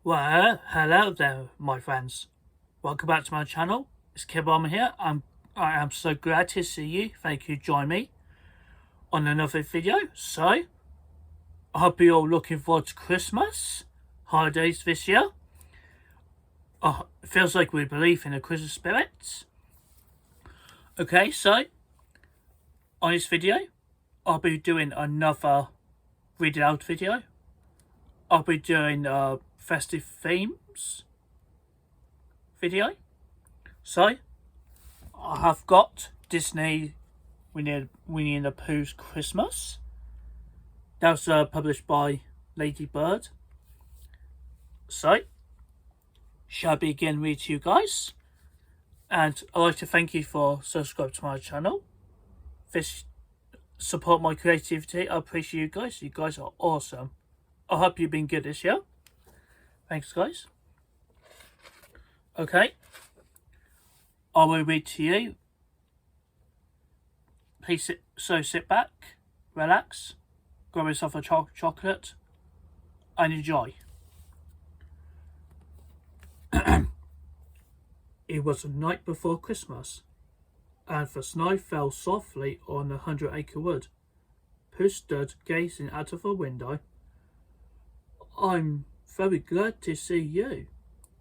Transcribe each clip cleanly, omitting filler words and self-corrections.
Well, hello there, my friends. Welcome back to my channel. It's Kid Bomber here. I am so glad to see you. Thank you for joining me on another video. So, I hope you're all looking forward to Christmas holidays this year. It feels like we believe in the Christmas spirit. Okay, so on this video, I'll be doing another read aloud video. I'll be doing festive themes video. So, I have got Disney Winnie the Pooh's Christmas. That was published by Ladybird. So, shall I begin with you guys? And I'd like to thank you for subscribing to my channel. This support my creativity. I appreciate you guys. You guys are awesome. I hope you've been good this year. Thanks, guys. Okay. I will read to you. Please sit back, relax, grab yourself a chocolate, and enjoy. It was the night before Christmas, and the snow fell softly on the 100-acre wood. Pooh stood gazing out of the window. "I'm very glad to see you,"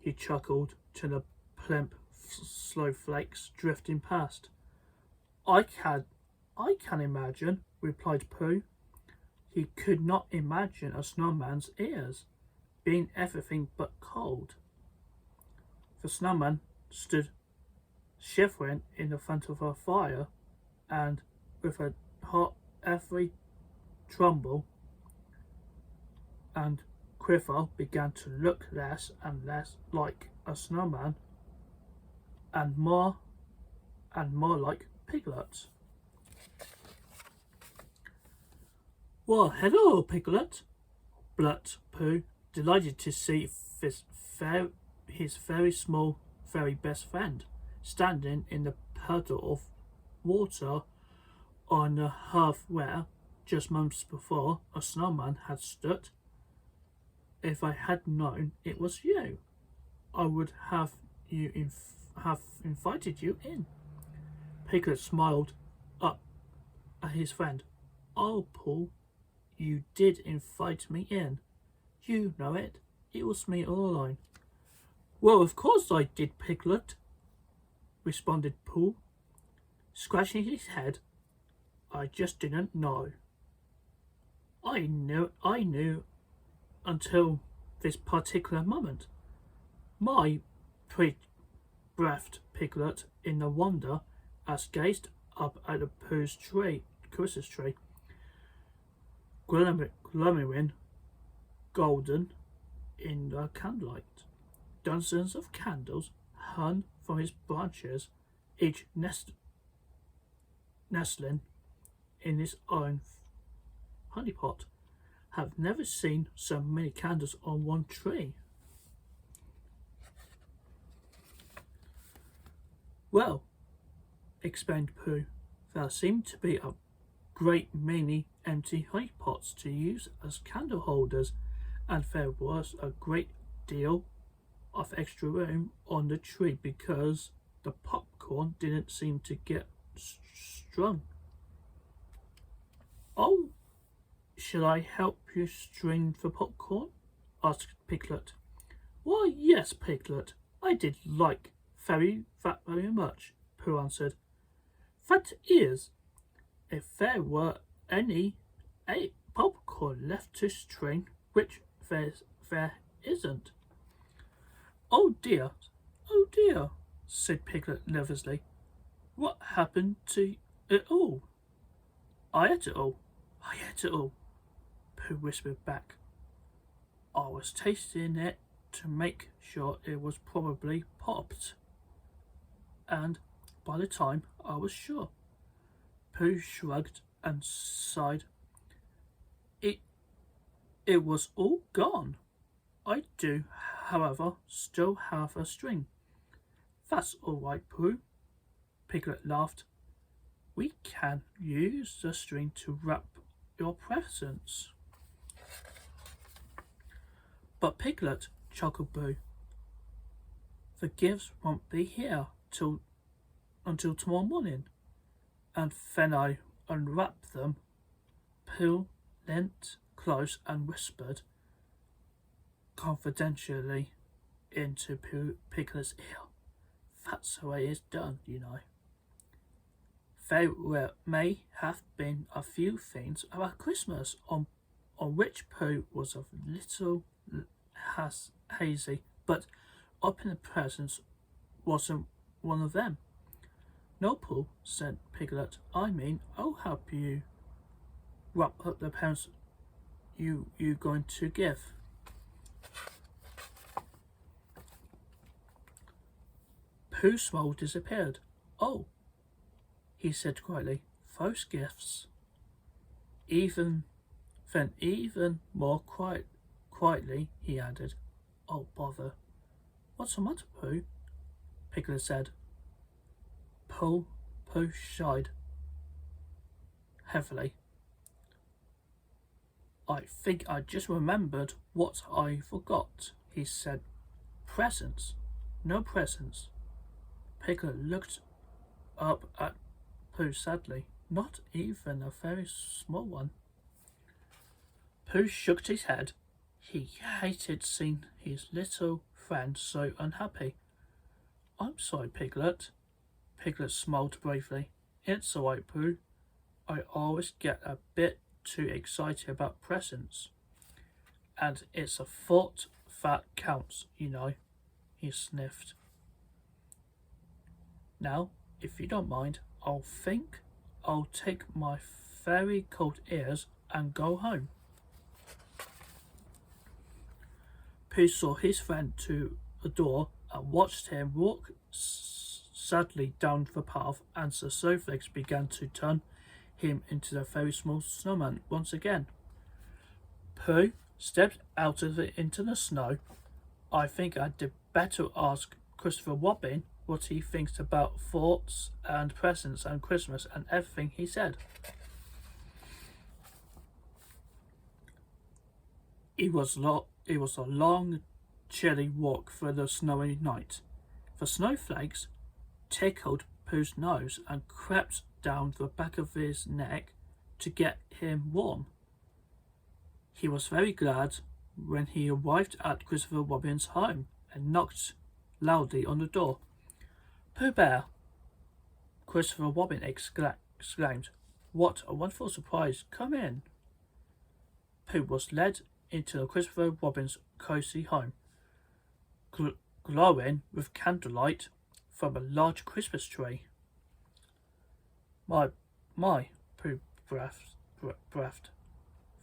he chuckled to the plump snowflakes drifting past. I can imagine," replied Pooh. He could not imagine a snowman's ears being everything but cold. The snowman stood shivering in the front of a fire, and with a heart every tremble and quiver began to look less and less like a snowman and more like Piglet. "Well, hello, Piglet," blurted Pooh, delighted to see his very small, very best friend standing in the puddle of water on the hearth where, just moments before, a snowman had stood. "If I had known it was you, I would have invited you in." Piglet smiled up at his friend. "Oh, Pooh, you did invite me in. You know it. It was me all along." "Well, of course I did, Piglet," responded Pooh, scratching his head. "I just didn't know." I knew until this particular moment." My breathed Piglet in the wonder as gazed up at the Pooh's Christmas tree, glimmering golden in the candlelight. Dozens of candles hung from his branches, each nestling in its own honeypot. "Have never seen so many candles on one tree." "Well," explained Pooh, "there seem to be a great many empty honeypots to use as candle holders, and there was a great deal of extra room on the tree because the popcorn didn't seem to get strung." "Oh, shall I help you string the popcorn?" asked Piglet. "Why, yes, Piglet, I did like that very much," Pooh answered. "That is, if there were any popcorn left to string, which there isn't." Oh dear," said Piglet nervously. "What happened to it all?" I ate it all, Pooh whispered back. "I was tasting it to make sure it was probably popped, and by the time I was sure..." Pooh shrugged and sighed. It was all gone. I do, however, still have a string." "That's all right, Pooh," Piglet laughed. "We can use the string to wrap your presents." But Piglet chuckled Pooh. The gifts won't be here until tomorrow morning. And then I unwrapped them. Pooh leant close and whispered confidentially into Piglet's ear. That's the way it's done, you know. There may have been a few things about Christmas on which Pooh was a little hazy, but opening presents wasn't one of them. No, Pooh, said Piglet. I mean, I'll help you wrap up the presents you're going to give. Pooh's smile disappeared. Oh, he said quietly, those gifts. Even more quietly, he added, oh, bother. What's the matter, Pooh? Piglet said. Pooh sighed heavily. I think I just remembered what I forgot, he said. Presents. No presents. Piglet looked up at Pooh sadly. Not even a very small one. Pooh shook his head. He hated seeing his little friend so unhappy. I'm sorry, Piglet. Piglet smiled bravely. It's all right, Pooh. I always get a bit too excited about presents. And it's a thought that counts, you know, he sniffed. Now, if you don't mind, I'll take my very cold ears and go home. Pooh saw his friend to the door and watched him walk sadly down the path, and the snowflakes began to turn him into a very small snowman once again. Pooh stepped out into the snow. I think I'd better ask Christopher Robin what he thinks about thoughts and presents and Christmas and everything he said. It was a long, chilly walk through the snowy night. The snowflakes tickled Pooh's nose and crept down the back of his neck to get him warm. He was very glad when he arrived at Christopher Robin's home and knocked loudly on the door. Pooh Bear! Christopher Robin exclaimed. What a wonderful surprise! Come in. Pooh was led into Christopher Robin's cosy home, glowing with candlelight from a large Christmas tree. My, Pooh breathed.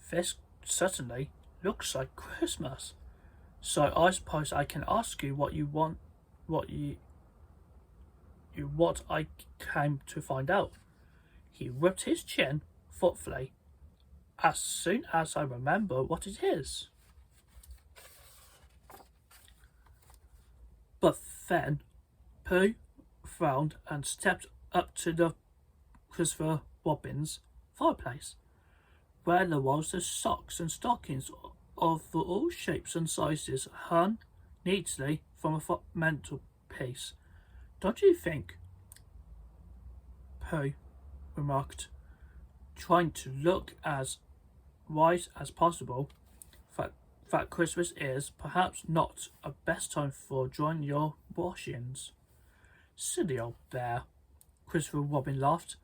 This certainly looks like Christmas. So I suppose I can ask you what you want, what I came to find out. He rubbed his chin thoughtfully. As soon as I remember what it is. But then Pooh frowned and stepped up to the Christopher Robin's fireplace, where there was the socks and stockings of all shapes and sizes hung neatly from a mantelpiece. Don't you think, Pooh remarked, trying to look as wise as possible, that Christmas is perhaps not a best time for drying your washings? Silly old bear, Christopher Robin laughed,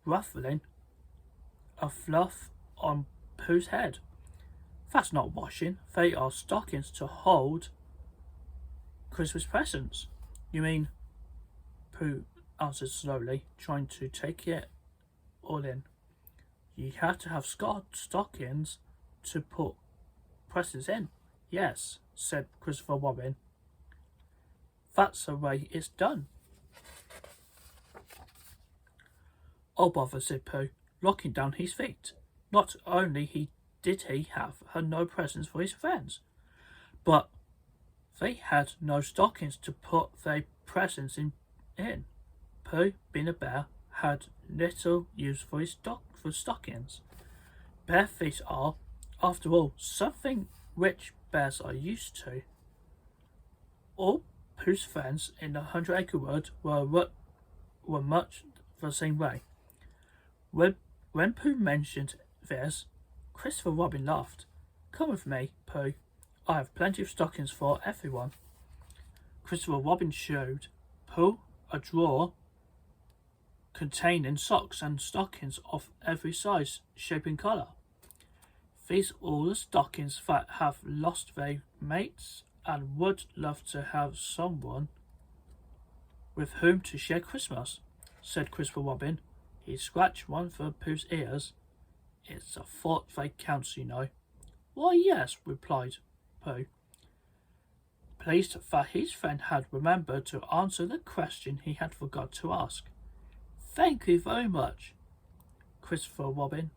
ruffling a fluff on Pooh's head. That's not washing, they are stockings to hold Christmas presents. You mean, Pooh answered slowly, trying to take it all in. You have to have stockings to put presents in. Yes, said Christopher Robin. That's the way it's done. Oh, bother, said Pooh, locking down his feet. Not only did he have no presents for his friends, but they had no stockings to put their presents in. Pooh, being a bear, had little use for his stockings. Bare feet are, after all, something which bears are used to. All Pooh's friends in the Hundred Acre Wood were much the same way. When Pooh mentioned this, Christopher Robin laughed. "Come with me, Pooh. I have plenty of stockings for everyone." Christopher Robin showed Pooh a drawer containing socks and stockings of every size, shape and colour. These are all the stockings that have lost their mates and would love to have someone with whom to share Christmas, said Christopher Robin. He scratched one of Pooh's ears. "It's a thought that counts, you know." "Why, yes," replied Pooh, pleased that his friend had remembered to answer the question he had forgot to ask. "Thank you very much, Christopher Robin."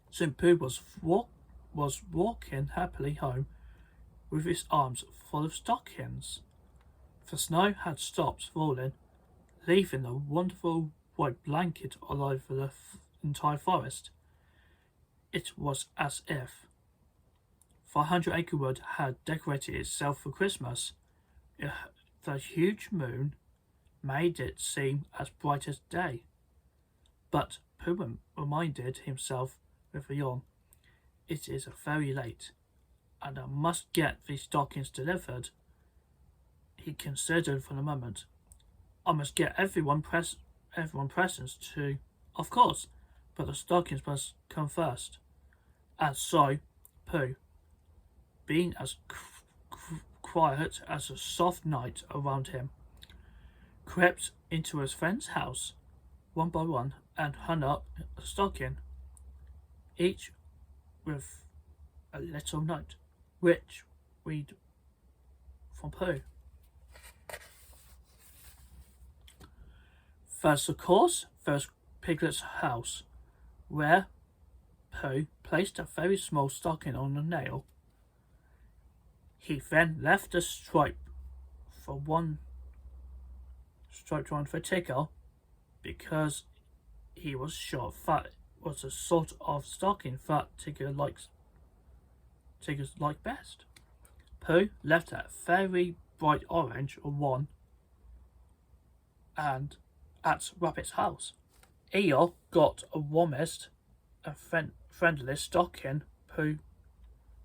Soon Pooh was walking happily home with his arms full of stockings. The snow had stopped falling, leaving a wonderful white blanket all over the entire forest. It was as if the Hundred Acre Wood had decorated itself for Christmas. The huge moon made it seem as bright as day. But Pooh reminded himself with a yawn, "It is very late, and I must get these stockings delivered." He considered for a moment. "I must get everyone presents too, of course, but the stockings must come first." And so Pooh, being as quiet as a soft night around him, crept into his friend's house one by one and hung up a stocking, each with a little note, which read from Pooh. First, of course, there's Piglet's house, where Pooh placed a very small stocking on a nail. He then left a stripe for one striped one for Tigger, because he was sure that was the sort of stocking that Tigger's like best. Pooh left a very bright orange one and at Rabbit's house. Eeyore got a warmest and friendliest stocking Pooh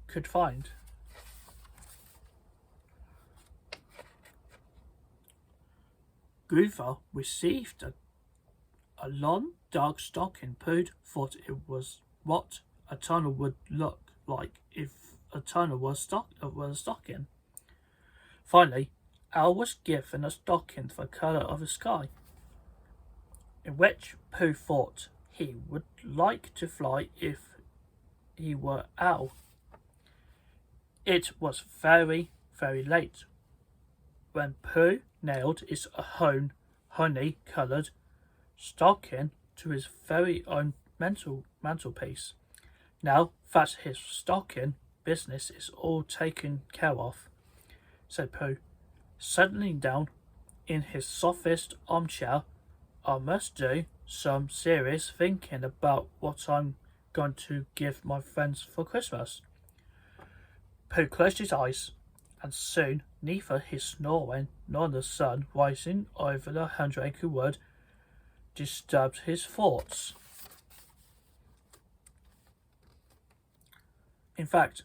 could find. Gopher received a long, dark stocking. Pooh thought it was what a tunnel would look like if a tunnel was a stocking. Finally, Owl was given a stocking the colour of the sky, in which Pooh thought he would like to fly if he were Owl. It was very, very late when Pooh nailed his own honey-coloured stocking to his very own mantelpiece. "Now that his stocking business is all taken care of," said Pooh, settling down in his softest armchair, "I must do some serious thinking about what I'm going to give my friends for Christmas." Pooh closed his eyes, and soon neither his snoring nor the sun rising over the Hundred Acre Wood disturbed his thoughts. In fact,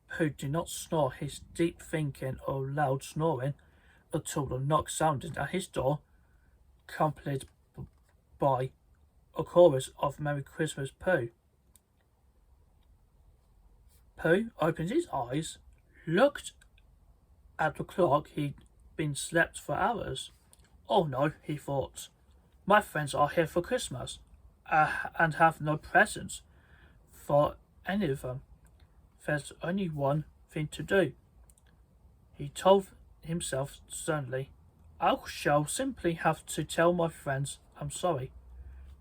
Pooh did not snore his deep thinking or loud snoring until the knock sounded at his door, accompanied by a chorus of "Merry Christmas, Pooh." Pooh opened his eyes, looked at the clock. He'd been slept for hours. "Oh no," he thought. "My friends are here for Christmas, and have no presents for any of them. There's only one thing to do." He told himself sternly. "I shall simply have to tell my friends I'm sorry,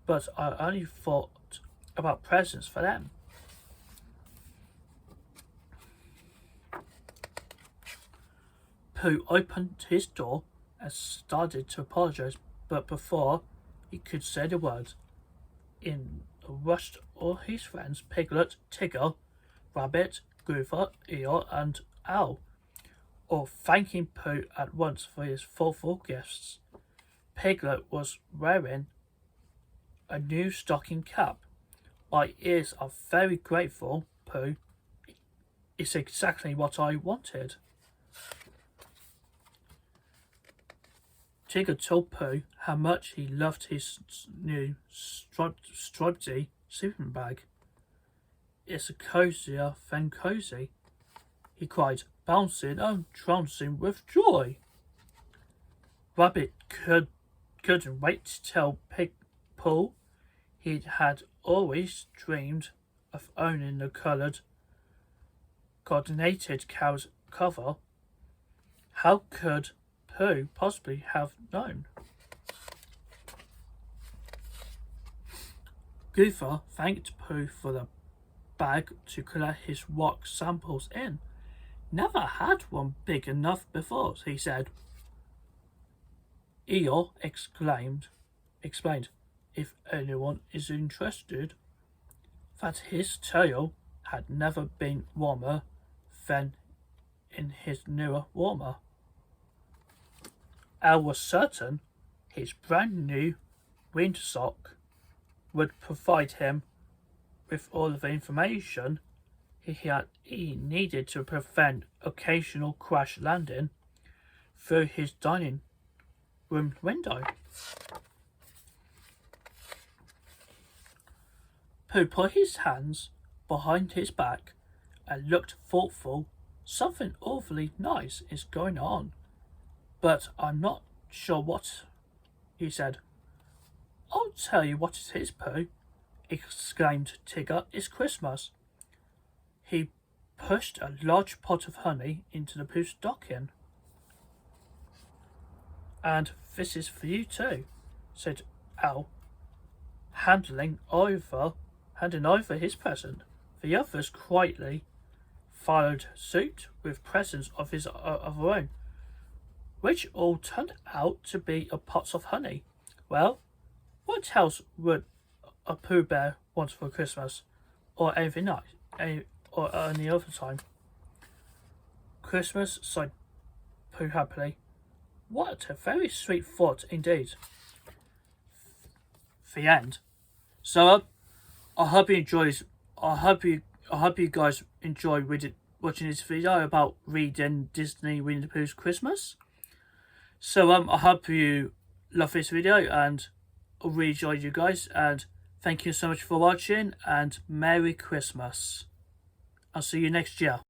but I only thought about presents for them." Pooh opened his door and started to apologize, but before he could say the word, in rushed all his friends: Piglet, Tigger, Rabbit, Gopher, Eeyore and Owl, all thanking Pooh at once for his thoughtful gifts. Piglet was wearing a new stocking cap. My ears are very grateful, Pooh. It's exactly what I wanted. Tigger told Pooh how much he loved his new striped sleeping bag. It's cozier than cozy, he cried, bouncing and trouncing with joy. Rabbit couldn't wait to tell Pooh he had always dreamed of owning the coordinated cow's cover. How could Pooh possibly have known? Gopher thanked Pooh for the bag to collect his rock samples in. Never had one big enough before, he said. Eeyore explained, if anyone is interested, that his tail had never been warmer than in his newer warmer. Al was certain his brand new windsock would provide him with all of the information he needed to prevent occasional crash landing through his dining room window. Pooh put his hands behind his back and looked thoughtful. Something awfully nice is going on, but I'm not sure what, he said. I'll tell you what it is, Pooh, exclaimed Tigger. It's Christmas. He pushed a large pot of honey into the Pooh's stocking. And this is for you too, said Al, handing over his present. The others quietly followed suit with presents of their own, which all turned out to be a pots of honey. Well, what else would a Pooh Bear want for Christmas, or anything nice, or any other time? Christmas, sighed Pooh happily. What a very sweet thought indeed. The end. So, I hope you guys enjoy watching this video about reading Disney Winnie the Pooh's Christmas. So, I hope you love this video and I really enjoyed you guys, and thank you so much for watching and Merry Christmas. I'll see you next year.